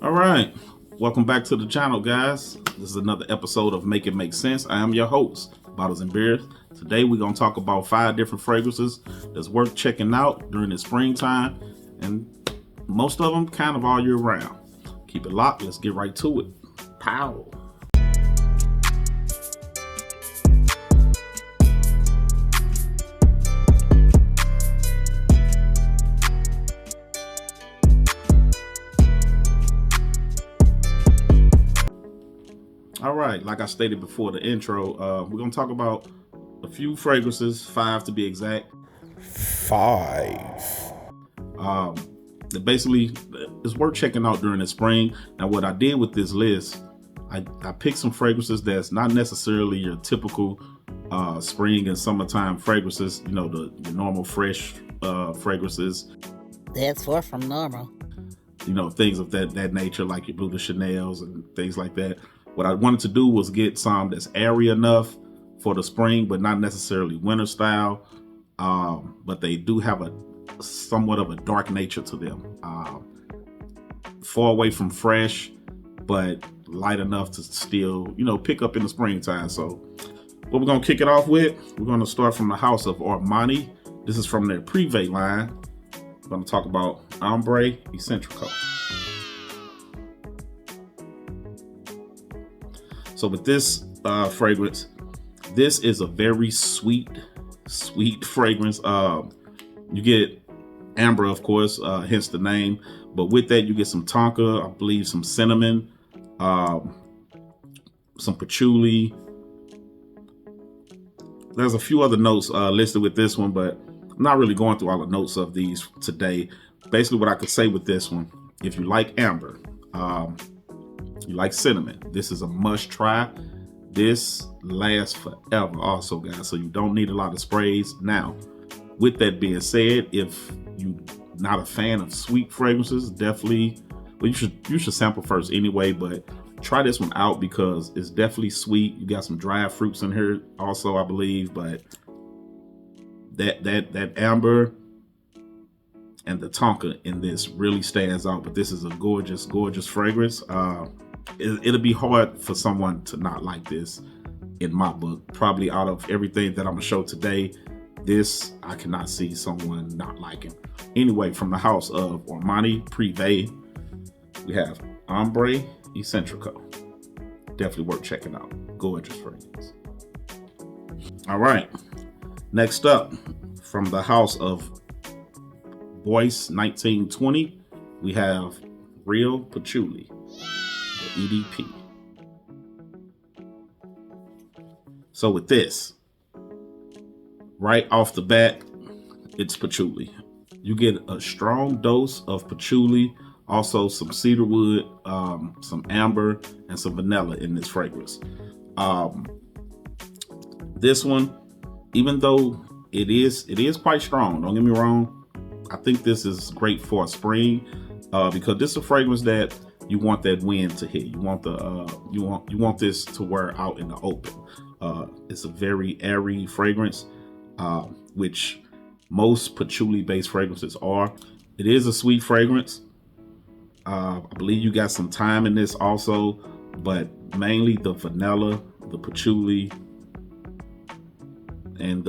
All right, welcome back to the channel, guys. This is another episode of Make It Make Sense. I am your host, Bottles and Beers. Today we're going to talk about 5 different fragrances that's worth checking out during the springtime, and most of them kind of all year round. Keep it locked. Let's get right to it. Pow! All right, like I stated before the intro, we're going to talk about a few fragrances, 5 to be exact. 5. That basically is worth checking out during the spring. Now, what I did with this list, I picked some fragrances that's not necessarily your typical spring and summertime fragrances, you know, the normal fresh fragrances. That's far from normal. You know, things of that nature, like your Bleu de Chanels and things like that. What I wanted to do was get some that's airy enough for the spring, but not necessarily winter style. But they do have a somewhat of a dark nature to them. Far away from fresh, but light enough to still, you know, pick up in the springtime. So what we're going to kick it off with, we're going to start from the house of Armani. This is from their Privé line. I'm going to talk about Ombre Eccentrico. So with this fragrance, this is a very sweet fragrance. You get amber, of course, hence the name. But with that, you get some tonka, I believe some cinnamon, some patchouli. There's a few other notes listed with this one, but I'm not really going through all the notes of these today. Basically, what I could say with this one, if you like amber, you like cinnamon, this is a must try. This lasts forever also, guys, so you don't need a lot of sprays. Now, with that being said, if you're not a fan of sweet fragrances, definitely, well, you should sample first anyway, but try this one out because it's definitely sweet. You got some dried fruits in here also, I believe, but that amber and the tonka in this really stands out. But this is a gorgeous fragrance. It'll be hard for someone to not like this in my book. Probably out of everything that I'm gonna show today, this I cannot see someone not liking. Anyway, from the house of Armani Privé, we have Ombre Eccentrico. Definitely worth checking out. Gorgeous fragrance. All right, next up, from the house of Bois 1920, we have Real Patchouli, the EDP. So with this, right off the bat, it's patchouli. You get a strong dose of patchouli, also some cedarwood, some amber, and some vanilla in this fragrance. This one, even though it is quite strong, don't get me wrong, I think this is great for a spring because this is a fragrance that you want that wind to hit. You want the you want this to wear out in the open. It's a very airy fragrance, which most patchouli-based fragrances are. It is a sweet fragrance. I believe you got some thyme in this also, but mainly the vanilla, the patchouli, and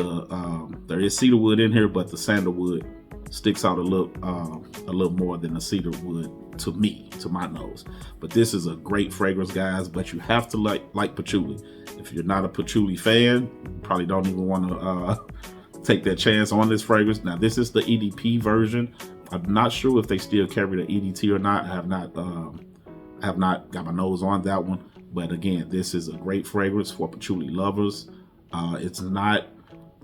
there is cedarwood in here, but the sandalwood sticks out a little more than the cedarwood to me, to my nose. But this is a great fragrance, guys, but you have to like patchouli. If you're not a patchouli fan, you probably don't even want to take that chance on this fragrance. Now, this is the EDP version. I'm not sure if they still carry the EDT or not. I have not got my nose on that one. But again, this is a great fragrance for patchouli lovers. It's not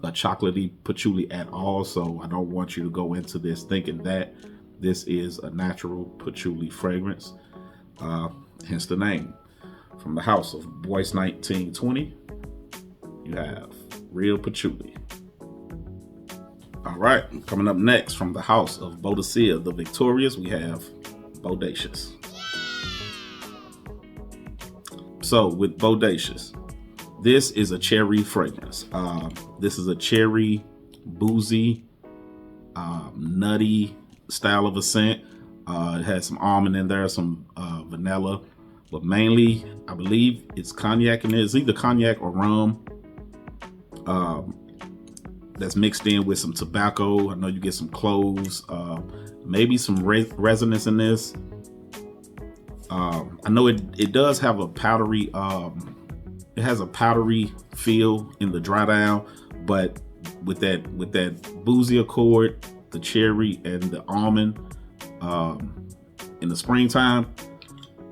a chocolatey patchouli at all, so I don't want you to go into this thinking that this is a natural patchouli fragrance, hence the name. From the house of Bois 1920, you have Real Patchouli. All right, coming up next, from the house of Boudicca the Victorious, we have Bodacious. So with Bodacious, this is a cherry fragrance. This is a cherry, boozy, nutty style of a scent. It has some almond in there, some vanilla, but mainly I believe it's cognac in there. It's either cognac or rum that's mixed in with some tobacco. I know you get some cloves, maybe some resonance in this. I know it does have a powdery, it has a powdery feel in the dry down, but with that boozy accord, the cherry and the almond, in the springtime,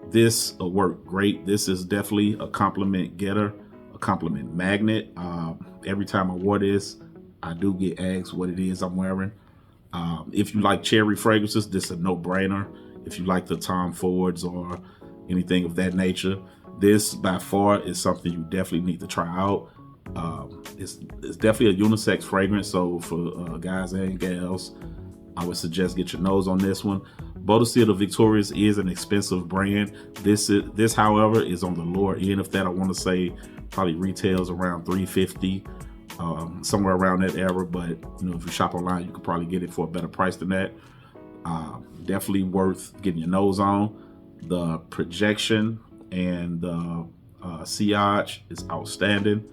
this will work great. This is definitely a compliment getter, a compliment magnet. Every time I wore this, I do get asked what it is I'm wearing. If you like cherry fragrances, this is a no-brainer. If you like the Tom Fords or anything of that nature, this by far is something you definitely need to try out. It's definitely a unisex fragrance, so for guys and gals, I would suggest get your nose on this one. Boadicea the Victorious is an expensive brand. This, however, is on the lower end of that. I want to say probably retails around $350, somewhere around that era. But if you shop online, you could probably get it for a better price than that. Definitely worth getting your nose on. The projection and the sillage is outstanding.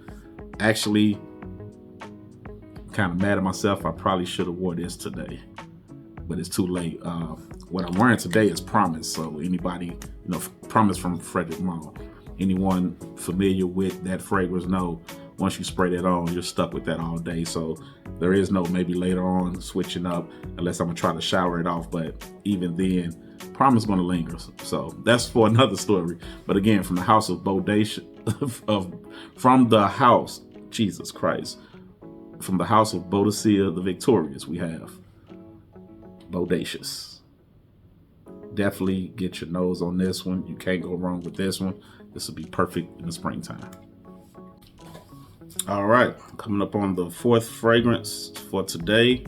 Actually, kind of mad at myself. I probably should have wore this today, but it's too late. What I'm wearing today is Promise. So anybody, Promise from Frederick Mall. Anyone familiar with that fragrance know once you spray that on, you're stuck with that all day. So there is no maybe later on switching up unless I'm gonna try to shower it off. But even then, Promise gonna linger. So that's for another story. But again, from the house of Bodacious, from the house, Jesus Christ, from the house of Boadicea the Victorious, we have Bodacious. Definitely get your nose on this one. You can't go wrong with this one. This will be perfect in the springtime. All right, coming up on the fourth fragrance for today,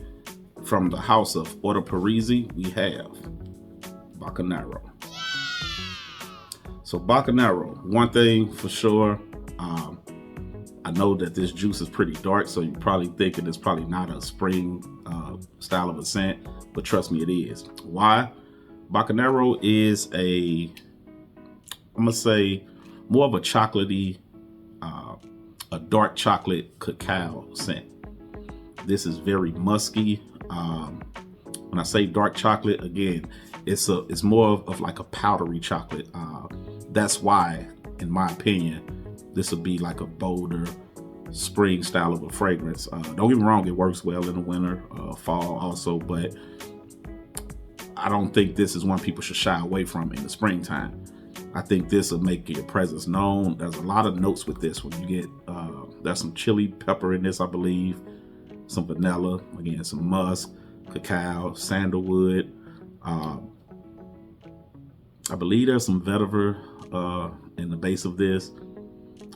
from the house of Order Parisi, we have Bacanero. So Bacanero, one thing for sure, I know that this juice is pretty dark, so you're probably thinking it's probably not a spring style of a scent, but trust me, it is. Why? Bacanero is I'm gonna say more of a chocolatey, a dark chocolate cacao scent. This is very musky. When I say dark chocolate, again, it's more of like a powdery chocolate. That's why, in my opinion, this would be like a bolder spring style of a fragrance. Don't get me wrong, it works well in the winter, fall also, but I don't think this is one people should shy away from in the springtime. I think this will make your presence known. There's a lot of notes with this one. You get, there's some chili pepper in this, I believe, some vanilla, again, some musk, cacao, sandalwood. I believe there's some vetiver in the base of this,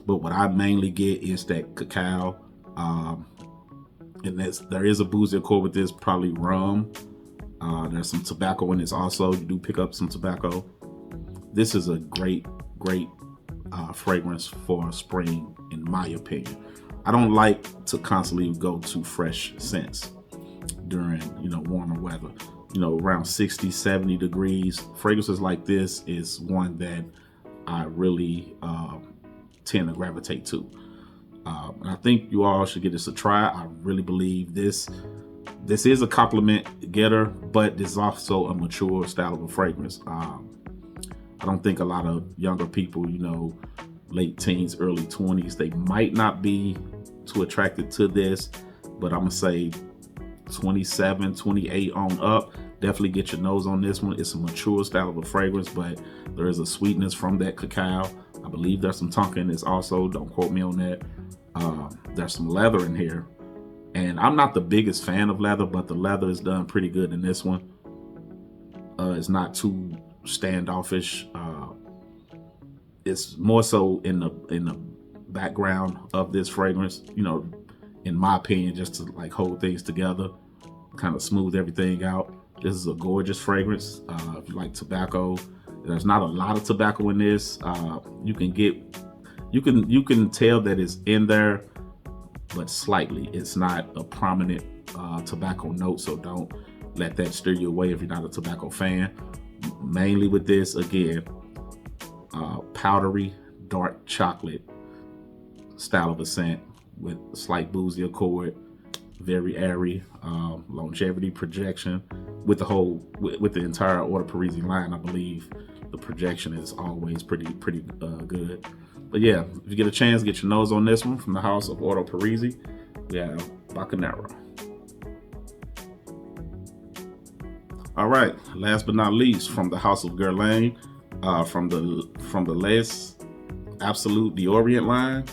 but what I mainly get is that cacao. And there is a boozy accord with this, probably rum. There's some tobacco in this also. You do pick up some tobacco. This is a great fragrance for spring, in my opinion. I don't like to constantly go to fresh scents during, warmer weather. Around 60, 70 degrees. Fragrances like this is one that I really tend to gravitate to. And I think you all should give this a try. I really believe this is a compliment getter, but this is also a mature style of a fragrance. I don't think a lot of younger people, late teens, early 20s, they might not be too attracted to this, but I'm gonna say 27, 28 on up, definitely get your nose on this one. It's a mature style of a fragrance, but there is a sweetness from that cacao. I believe there's some tonka in this also, don't quote me on that. There's some leather in here, and I'm not the biggest fan of leather, but the leather is done pretty good in this one. It's not too standoffish. It's more so in the background of this fragrance, in my opinion, just to like hold things together, kind of smooth everything out. This is a gorgeous fragrance. If you like tobacco, there's not a lot of tobacco in this. You can tell that it's in there, but slightly. It's not a prominent tobacco note, so don't let that steer you away if you're not a tobacco fan. Mainly with this, again, powdery dark chocolate style of a scent with a slight boozy accord, very airy, longevity projection. With the entire Order Parisi line, I believe the projection is always pretty good. But yeah, if you get a chance, get your nose on this one from the house of Order Parisi. We have Bacanero. All right, last but not least, from the house of Guerlain, from the Les Absolute d'Orient line,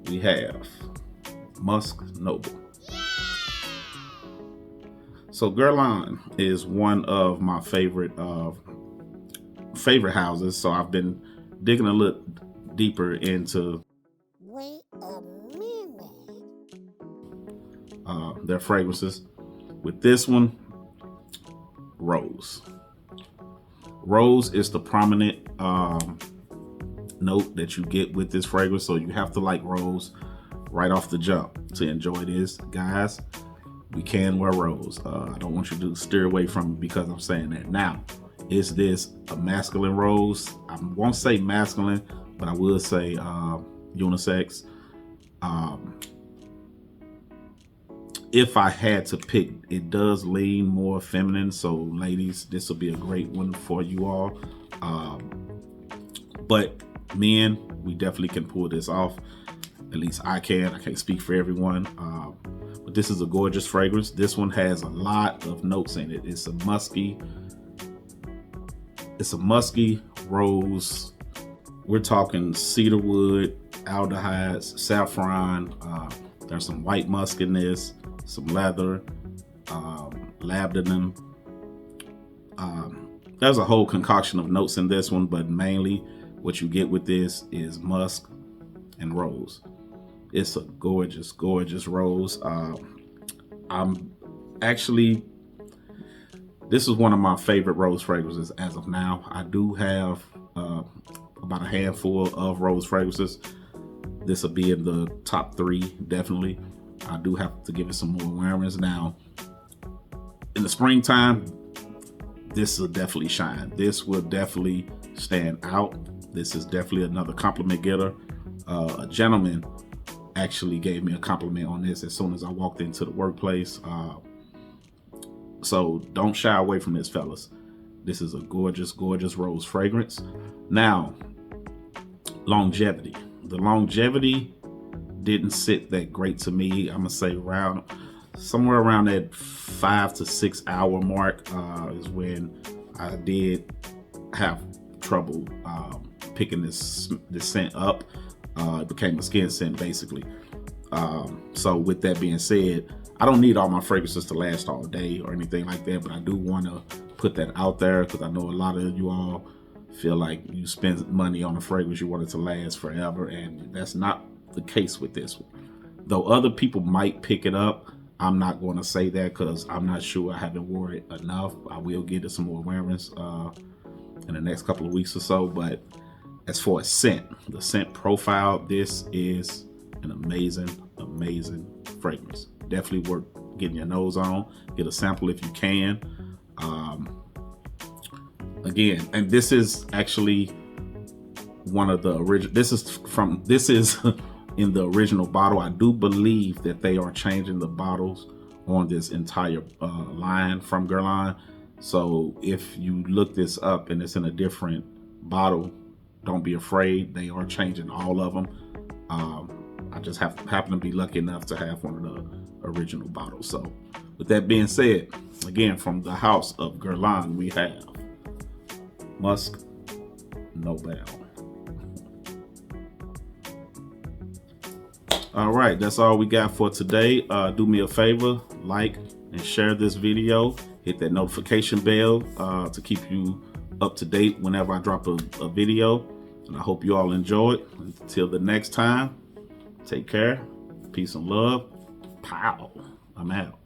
we have Musk Noble. So Guerlain is one of my favorite houses. So I've been digging a little deeper into their fragrances. With this one, Rose. Rose is the prominent note that you get with this fragrance, so you have to like rose right off the jump to enjoy this, guys. We can wear rose. I don't want you to steer away from it because I'm saying that. Now, is this a masculine rose? I won't say masculine, but I will say unisex. If I had to pick, it does lean more feminine. So ladies, this will be a great one for you all. But men, we definitely can pull this off. At least I can. I can't speak for everyone. But this is a gorgeous fragrance. This one has a lot of notes in it. It's a musky rose. We're talking cedarwood, aldehydes, saffron. There's some white musk in this, some leather, labdanum. There's a whole concoction of notes in this one, but mainly what you get with this is musk and rose. It's a gorgeous, gorgeous rose. This is one of my favorite rose fragrances as of now. I do have about a handful of rose fragrances. This will be in the top 3, definitely. I do have to give it some more awareness now. In the springtime, this will definitely shine. This will definitely stand out. This is definitely another compliment getter. A gentleman actually gave me a compliment on this as soon as I walked into the workplace. So don't shy away from this, fellas. This is a gorgeous, gorgeous rose fragrance. Now, longevity. The longevity didn't sit that great to me. I'm gonna say somewhere around that 5 to 6 hour mark is when I did have trouble picking this scent up. It became a skin scent basically. So with that being said, I don't need all my fragrances to last all day or anything like that, but I do want to put that out there because I know a lot of you all feel like you spend money on a fragrance, you want it to last forever, and that's not the case with this one. Though other people might pick it up, I'm not going to say that because I'm not sure. I haven't worn it enough. I will get it some more awareness in the next couple of weeks or so. But as far as scent, the scent profile, this is an amazing, amazing fragrance. Definitely worth getting your nose on. Get a sample if you can. Again, and this is actually one of the original. This is in the original bottle. I do believe that they are changing the bottles on this entire line from Guerlain. So if you look this up and it's in a different bottle, don't be afraid. They are changing all of them. I just happen to be lucky enough to have one of the original bottles. So with that being said, again, from the house of Guerlain, we have Musk Noble. All right, that's all we got for today. Do me a favor, like and share this video. Hit that notification bell to keep you up to date whenever I drop a video. And I hope you all enjoy it. Until the next time, take care. Peace and love. Pow. I'm out.